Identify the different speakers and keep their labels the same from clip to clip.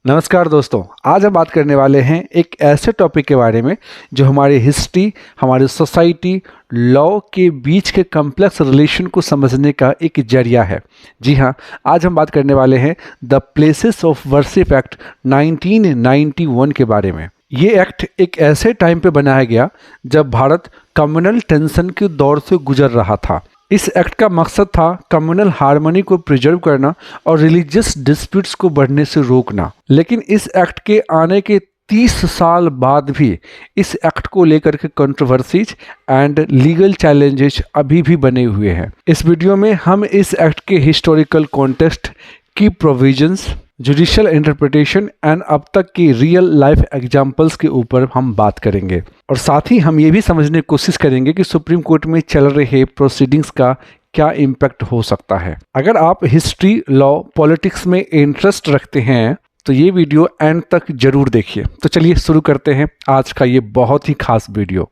Speaker 1: नमस्कार दोस्तों, आज हम बात करने वाले हैं एक ऐसे टॉपिक के बारे में जो हमारी हिस्ट्री, हमारी सोसाइटी, लॉ के बीच के कॉम्प्लेक्स रिलेशन को समझने का एक जरिया है। जी हाँ, आज हम बात करने वाले हैं the places of worship act 1991 के बारे में। ये एक्ट एक ऐसे टाइम पे बनाया गया जब भारत कम्युनल टेंशन के दौर से गुजर रहा था। इस एक्ट का मकसद था कम्युनल हार्मनी को प्रिजर्व करना और रिलीजियस डिस्प्यूट्स को बढ़ने से रोकना। लेकिन इस एक्ट के आने के 30 साल बाद भी इस एक्ट को लेकर के कंट्रोवर्सीज एंड लीगल चैलेंजेस अभी भी बने हुए हैं। इस वीडियो में हम इस एक्ट के हिस्टोरिकल कॉन्टेक्स्ट की प्रोविजंस, जुडिशियल इंटरप्रिटेशन एंड अब तक की रियल लाइफ एग्जाम्पल्स के ऊपर हम बात करेंगे और साथ ही हम ये भी समझने की कोशिश करेंगे कि सुप्रीम कोर्ट में चल रहे प्रोसीडिंग्स का क्या इम्पैक्ट हो सकता है। अगर आप हिस्ट्री, लॉ, पॉलिटिक्स में इंटरेस्ट रखते हैं तो ये वीडियो एंड तक जरूर देखिए। तो चलिए शुरू करते हैं आज का ये बहुत ही खास वीडियो।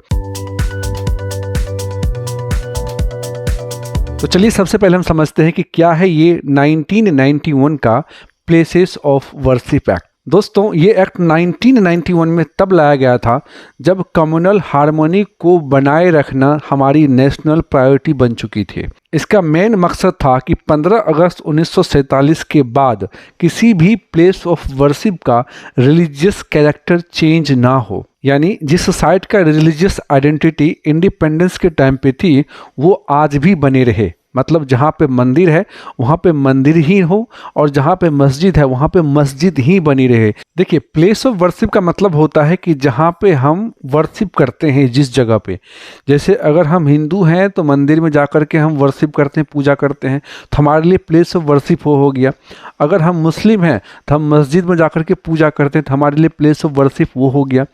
Speaker 1: तो चलिए सबसे पहले हम समझते हैं कि क्या है ये 1991 का प्लेसेस ऑफ वर्शिप एक्ट। दोस्तों, ये एक्ट 1991 में तब लाया गया था जब कम्युनल हार्मनी को बनाए रखना हमारी नेशनल प्रायोरिटी बन चुकी थी। इसका मेन मकसद था कि 15 अगस्त 1947 के बाद किसी भी प्लेस ऑफ वर्शिप का रिलीजियस कैरेक्टर चेंज ना हो, यानी जिस साइट का रिलीजियस आइडेंटिटी इंडिपेंडेंस के टाइम पे थी वो आज भी बने रहे। मतलब जहाँ पे मंदिर है वहाँ पे मंदिर ही हो और जहाँ पे मस्जिद है वहाँ पे मस्जिद ही बनी रहे। देखिए, प्लेस ऑफ वर्शिप का मतलब होता है कि जहाँ पे हम वर्शिप करते हैं, जिस जगह पे, जैसे अगर हम हिंदू हैं तो मंदिर में जाकर के हम वर्शिप करते हैं, पूजा करते हैं, तो हमारे लिए प्लेस ऑफ वर्शिप हो गया। अगर हम मुस्लिम हैं तो हम मस्जिद में जाकर के पूजा करते हैं तो हमारे लिए प्लेस ऑफ वर्शिप वो हो गया।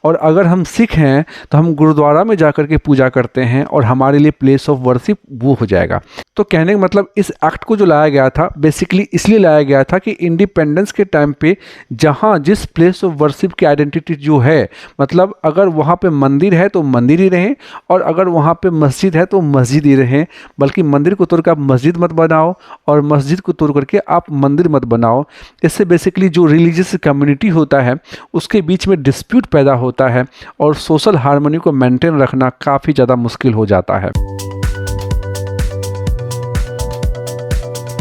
Speaker 1: और अगर हम सिख हैं तो हम गुरुद्वारा में जाकर के पूजा करते हैं और हमारे लिए प्लेस ऑफ वर्शिप वो हो जाएगा। तो कहने का मतलब इस एक्ट को जो लाया गया था बेसिकली इसलिए लाया गया था कि इंडिपेंडेंस के टाइम पे जहाँ जिस प्लेस ऑफ वर्शिप की आइडेंटिटी जो है, मतलब अगर वहाँ पे मंदिर है तो मंदिर ही रहे और अगर वहाँ पे मस्जिद है तो मस्जिद ही रहे। बल्कि मंदिर को तोड़कर आप मस्जिद मत बनाओ और मस्जिद को तोड़ करके आप मंदिर मत बनाओ। इससे बेसिकली जो रिलीजियस कम्युनिटी होता है उसके बीच में डिस्प्यूट पैदा होता है और सोशल हार्मनी को मेंटेन रखना काफ़ी ज़्यादा मुश्किल हो जाता है।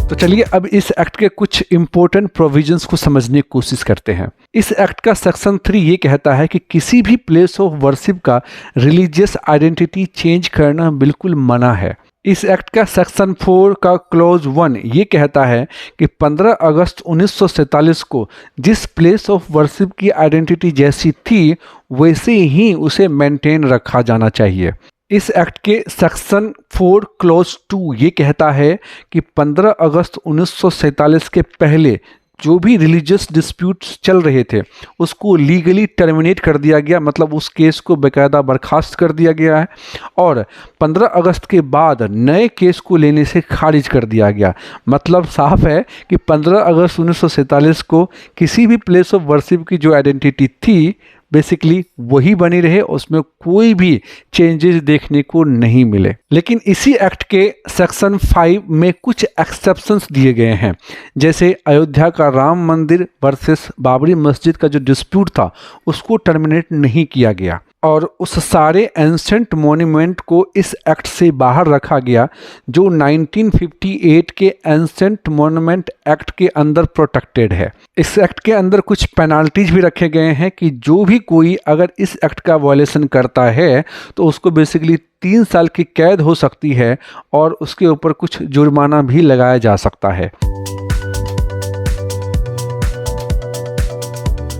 Speaker 1: तो चलिए अब इस एक्ट के कुछ इंपॉर्टेंट प्रोविजंस को समझने की कोशिश करते हैं। इस एक्ट का सेक्शन 3 ये कहता है कि किसी भी प्लेस ऑफ वर्शिप का रिलीजियस आइडेंटिटी चेंज करना बिल्कुल मना है। इस एक्ट का सेक्शन 4 का क्लॉज 1 ये कहता है कि 15 अगस्त 1947 को जिस प्लेस ऑफ वर्शिप की आइडेंटिटी जैसी थी वैसे ही उसे मेंटेन रखा जाना चाहिए। इस एक्ट के सेक्शन 4 क्लॉज 2 ये कहता है कि 15 अगस्त 1947 के पहले जो भी रिलीजियस डिस्प्यूट्स चल रहे थे उसको लीगली टर्मिनेट कर दिया गया, मतलब उस केस को बेकायदा बर्खास्त कर दिया गया है और 15 अगस्त के बाद नए केस को लेने से खारिज कर दिया गया। मतलब साफ है कि 15 अगस्त 1947 को किसी भी प्लेस ऑफ वर्शिप की जो आइडेंटिटी थी बेसिकली वही बनी रहे, उसमें कोई भी चेंजेस देखने को नहीं मिले। लेकिन इसी एक्ट के सेक्शन 5 में कुछ एक्सेप्शंस दिए गए हैं, जैसे अयोध्या का राम मंदिर वर्सेस बाबरी मस्जिद का जो डिस्प्यूट था उसको टर्मिनेट नहीं किया गया और उस सारे एंसेंट मॉन्यूमेंट को इस एक्ट से बाहर रखा गया जो 1958 के एंसेंट मॉन्यूमेंट एक्ट के अंदर प्रोटेक्टेड है। इस एक्ट के अंदर कुछ पेनाल्टीज भी रखे गए हैं कि जो भी कोई अगर इस एक्ट का वायलेशन करता है तो उसको बेसिकली 3 साल की कैद हो सकती है और उसके ऊपर कुछ जुर्माना भी लगाया जा सकता है।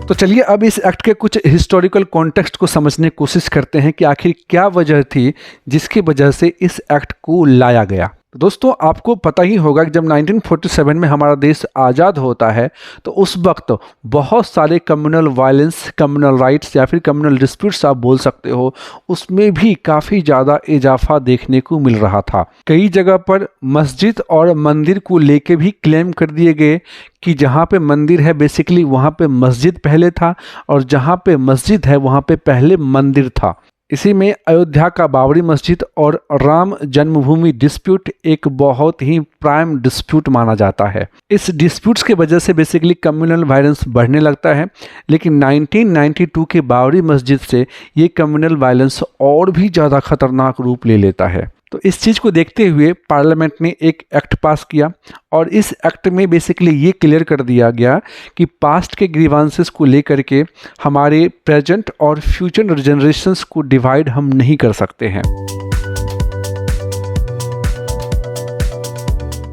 Speaker 1: तो चलिए अब इस एक्ट के कुछ हिस्टोरिकल कॉन्टेक्स्ट को समझने की कोशिश करते हैं कि आखिर क्या वजह थी जिसकी वजह से इस एक्ट को लाया गया। दोस्तों, आपको पता ही होगा कि जब 1947 में हमारा देश आज़ाद होता है तो उस वक्त बहुत सारे कम्युनल वायलेंस, कम्युनल राइट्स या फिर कम्युनल डिस्प्यूट्स आप बोल सकते हो, उसमें भी काफ़ी ज़्यादा इजाफा देखने को मिल रहा था। कई जगह पर मस्जिद और मंदिर को लेके भी क्लेम कर दिए गए कि जहाँ पे मंदिर है बेसिकली वहाँ पे मस्जिद पहले था और जहाँ पे मस्जिद है वहाँ पे पहले मंदिर था। इसी में अयोध्या का बाबरी मस्जिद और राम जन्मभूमि डिस्प्यूट एक बहुत ही प्राइम डिस्प्यूट माना जाता है। इस डिस्प्यूट्स के वजह से बेसिकली कम्युनल वायलेंस बढ़ने लगता है, लेकिन 1992 के बाबरी मस्जिद से ये कम्युनल वायलेंस और भी ज़्यादा खतरनाक रूप ले लेता है। तो इस चीज़ को देखते हुए पार्लियामेंट ने एक एक्ट पास किया और इस एक्ट में बेसिकली ये क्लियर कर दिया गया कि पास्ट के ग्रीवांसेस को लेकर के हमारे प्रेजेंट और फ्यूचर जनरेशन्स को डिवाइड हम नहीं कर सकते हैं।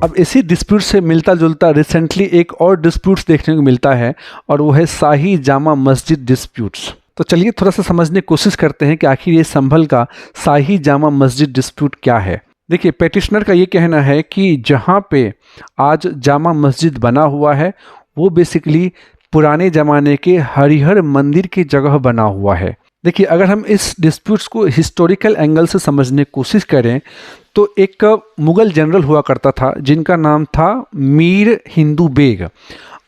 Speaker 1: अब इसी डिस्प्यूट से मिलता जुलता रिसेंटली एक और डिस्प्यूट्स देखने को मिलता है और वो है शाही जामा मस्जिद डिस्प्यूट्स। तो चलिए थोड़ा सा समझने की कोशिश करते हैं कि आखिर ये संभल का शाही जामा मस्जिद डिस्प्यूट क्या है। देखिए, पेटिशनर का ये कहना है कि जहाँ पे आज जामा मस्जिद बना हुआ है वो बेसिकली पुराने ज़माने के हरिहर मंदिर की जगह बना हुआ है। देखिए, अगर हम इस डिस्प्यूट्स को हिस्टोरिकल एंगल से समझने की कोशिश करें तो एक मुग़ल जनरल हुआ करता था जिनका नाम था मीर हिंदू बेग,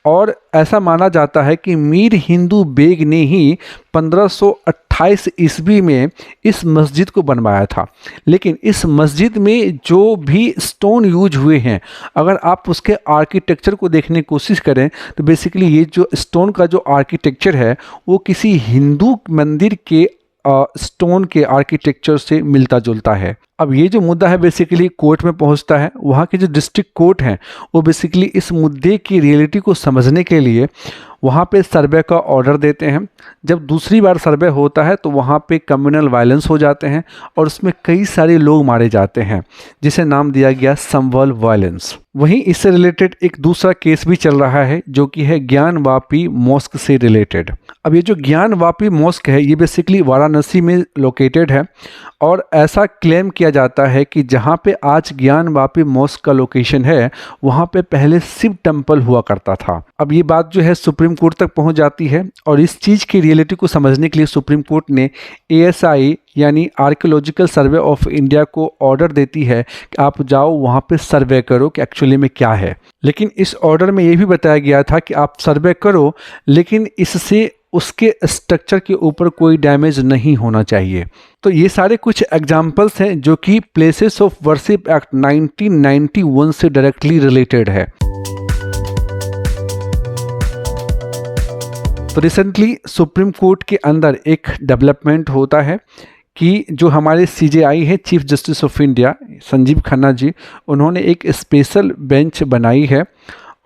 Speaker 1: और ऐसा माना जाता है कि मीर हिंदू बेग ने ही 1528 ईस्वी में इस मस्जिद को बनवाया था। लेकिन इस मस्जिद में जो भी स्टोन यूज हुए हैं, अगर आप उसके आर्किटेक्चर को देखने की कोशिश करें तो बेसिकली ये जो स्टोन का जो आर्किटेक्चर है वो किसी हिंदू मंदिर के स्टोन के आर्किटेक्चर से मिलता जुलता है। अब ये जो मुद्दा है बेसिकली कोर्ट में पहुंचता है। वहाँ के जो डिस्ट्रिक्ट कोर्ट हैं वो बेसिकली इस मुद्दे की रियलिटी को समझने के लिए वहाँ पे सर्वे का ऑर्डर देते हैं। जब दूसरी बार सर्वे होता है तो वहाँ पे कम्युनल वायलेंस हो जाते हैं और उसमें कई सारे लोग मारे जाते हैं, जिसे नाम दिया गया संभल वायलेंस। वहीं इससे रिलेटेड एक दूसरा केस भी चल रहा है जो कि है ज्ञान वापी मॉस्क से रिलेटेड। अब ये जो ज्ञान वापी मॉस्क है ये बेसिकली वाराणसी में लोकेटेड है और ऐसा क्लेम किया जाता है कि जहाँ पे आज ज्ञान वापी मॉस्क का लोकेशन है वहाँ पे पहले शिव टेम्पल हुआ करता था। अब ये बात जो है सुप्रीम कोर्ट तक पहुँच जाती है और इस चीज़ की रियलिटी को समझने के लिए सुप्रीम कोर्ट ने ASI यानी आर्कियोलॉजिकल सर्वे ऑफ इंडिया को ऑर्डर देती है कि आप जाओ वहाँ पे सर्वे करो कि एक्चुअली में क्या है। लेकिन इस ऑर्डर में ये भी बताया गया था कि आप सर्वे करो लेकिन इससे उसके स्ट्रक्चर के ऊपर कोई डैमेज नहीं होना चाहिए। तो ये सारे कुछ एग्जाम्पल्स हैं जो कि प्लेसेस ऑफ वर्शिप एक्ट 1991 से डायरेक्टली रिलेटेड है। तो रिसेंटली सुप्रीम कोर्ट के अंदर एक डेवलपमेंट होता है कि जो हमारे CJI है chief justice of India Sanjiv Khanna ji, उन्होंने एक स्पेशल बेंच बनाई है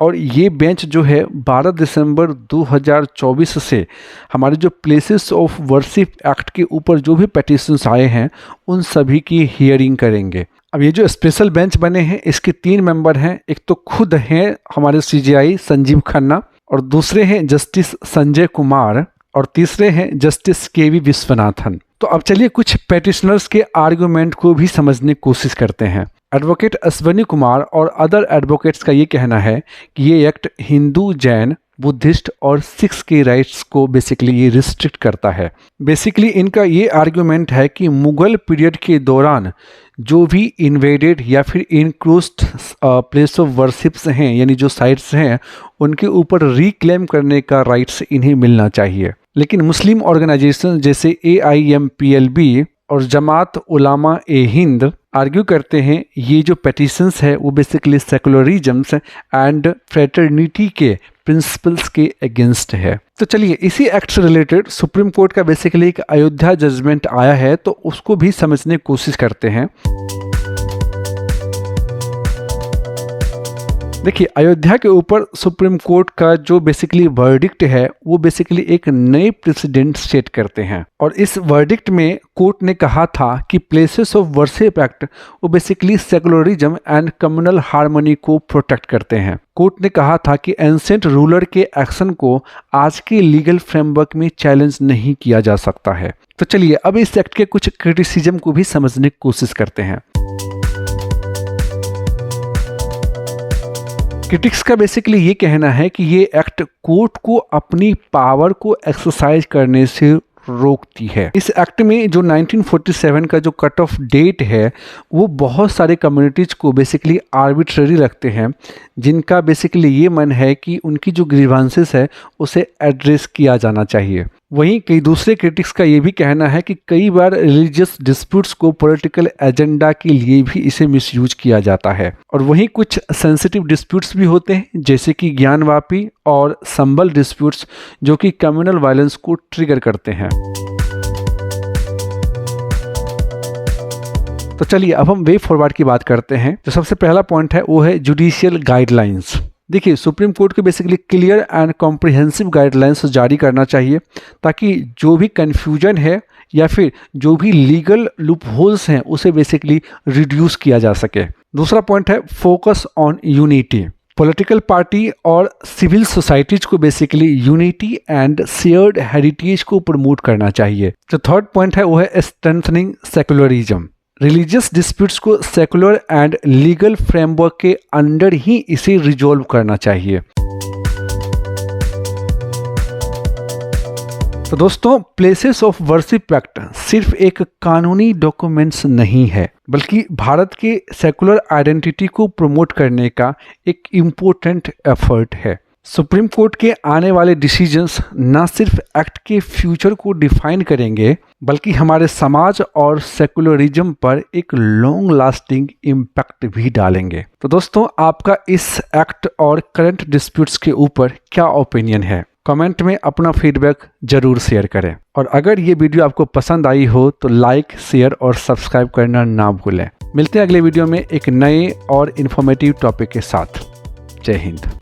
Speaker 1: और ये बेंच जो है 12 दिसंबर 2024 से हमारे जो प्लेसेस ऑफ वर्शिप एक्ट के ऊपर जो भी पेटिशंस आए हैं उन सभी की हियरिंग करेंगे। अब ये जो स्पेशल बेंच बने हैं इसके 3 मेंबर हैं। एक तो खुद हैं हमारे CJI संजीव खन्ना, और दूसरे हैं जस्टिस संजय कुमार, और तीसरे हैं जस्टिस KV विश्वनाथन। तो अब चलिए कुछ पेटिशनर्स के आर्गुमेंट को भी समझने की कोशिश करते हैं। एडवोकेट अश्वनी कुमार और अदर एडवोकेट्स का ये कहना है कि ये एक्ट हिंदू, जैन, बुद्धिस्ट और सिख्स के राइट्स को बेसिकली ये रिस्ट्रिक्ट करता है। बेसिकली इनका ये आर्गुमेंट है कि मुग़ल पीरियड के दौरान जो भी इन्वेडेड या फिर इनक्रोस्ड प्लेस ऑफ वर्शिप्स हैं यानी जो साइट्स हैं उनके ऊपर रिक्लेम करने का राइट्स इन्हें मिलना चाहिए। लेकिन मुस्लिम ऑर्गेनाइजेशन जैसे AIMPLB और जमात उलामा ए हिंद आर्ग्यू करते हैं ये जो पेटिशंस है वो बेसिकली सेकुलरिज्म्स एंड फ्रेटर्निटी के प्रिंसिपल्स के अगेंस्ट है। तो चलिए इसी एक्ट से रिलेटेड सुप्रीम कोर्ट का बेसिकली एक अयोध्या जजमेंट आया है तो उसको भी समझने की कोशिश करते हैं। देखिए, अयोध्या के ऊपर सुप्रीम कोर्ट का जो बेसिकली वर्डिक्ट है वो बेसिकली एक नए प्रेसिडेंट सेट करते हैं और इस वर्डिक्ट में कोर्ट ने कहा था कि प्लेसेस ऑफ वर्शिप एक्ट वो basically secularism and communal harmony को प्रोटेक्ट करते हैं। कोर्ट ने कहा था कि एंसेंट रूलर के एक्शन को आज के लीगल फ्रेमवर्क में चैलेंज नहीं किया जा सकता है। तो चलिए अब इस एक्ट के कुछ क्रिटिसिज्म को भी समझने की कोशिश करते हैं। क्रिटिक्स का बेसिकली ये कहना है कि ये एक्ट कोर्ट को अपनी पावर को एक्सरसाइज करने से रोकती है। इस एक्ट में जो 1947 का जो कट ऑफ डेट है वो बहुत सारे कम्युनिटीज को बेसिकली आर्बिट्ररी रखते हैं जिनका बेसिकली ये मन है कि उनकी जो ग्रीवांसेस है उसे एड्रेस किया जाना चाहिए। वहीं कई दूसरे क्रिटिक्स का ये भी कहना है कि कई बार रिलीजियस डिस्प्यूट्स को पॉलिटिकल एजेंडा के लिए भी इसे मिसयूज किया जाता है। और वहीं कुछ सेंसिटिव डिस्प्यूट्स भी होते हैं जैसे कि ज्ञानवापी और संबल डिस्प्यूट्स, जो कि कम्युनल वायलेंस को ट्रिगर करते हैं। तो चलिए अब हम वे फॉरवर्ड की बात करते हैं। जो सबसे पहला पॉइंट है वो है जुडिशियल गाइडलाइंस। देखिए, सुप्रीम कोर्ट को basically clear and comprehensive guidelines जारी करना चाहिए ताकि जो भी कन्फ्यूजन है या फिर जो भी लीगल लूपहोल्स हैं उसे बेसिकली रिड्यूस किया जा सके। दूसरा पॉइंट है focus on unity. Political party और सिविल सोसाइटीज को basically unity and shared heritage को प्रमोट करना चाहिए। जो थर्ड पॉइंट है वो है स्ट्रेंथनिंग सेकुलरिज्म। रिलीजियस डिस्प्यूट्स को सेकुलर एंड लीगल फ्रेमवर्क के अंडर ही इसे रिजॉल्व करना चाहिए। तो दोस्तों, प्लेसेस ऑफ वर्शिप एक्ट सिर्फ एक कानूनी डॉक्यूमेंट्स नहीं है, बल्कि भारत के सेकुलर आइडेंटिटी को प्रमोट करने का एक इम्पोर्टेंट एफर्ट है। सुप्रीम कोर्ट के आने वाले डिसीजंस न सिर्फ एक्ट के फ्यूचर को डिफाइन करेंगे बल्कि हमारे समाज और सेकुलरिज्म पर एक लॉन्ग लास्टिंग इम्पैक्ट भी डालेंगे। तो दोस्तों, आपका इस एक्ट और करंट डिस्प्यूट्स के ऊपर क्या ओपिनियन है? कमेंट में अपना फीडबैक जरूर शेयर करें। और अगर ये वीडियो आपको पसंद आई हो तो लाइक, शेयर और सब्सक्राइब करना ना भूलें। मिलते हैं अगले वीडियो में एक नए और इन्फॉर्मेटिव टॉपिक के साथ। जय हिंद।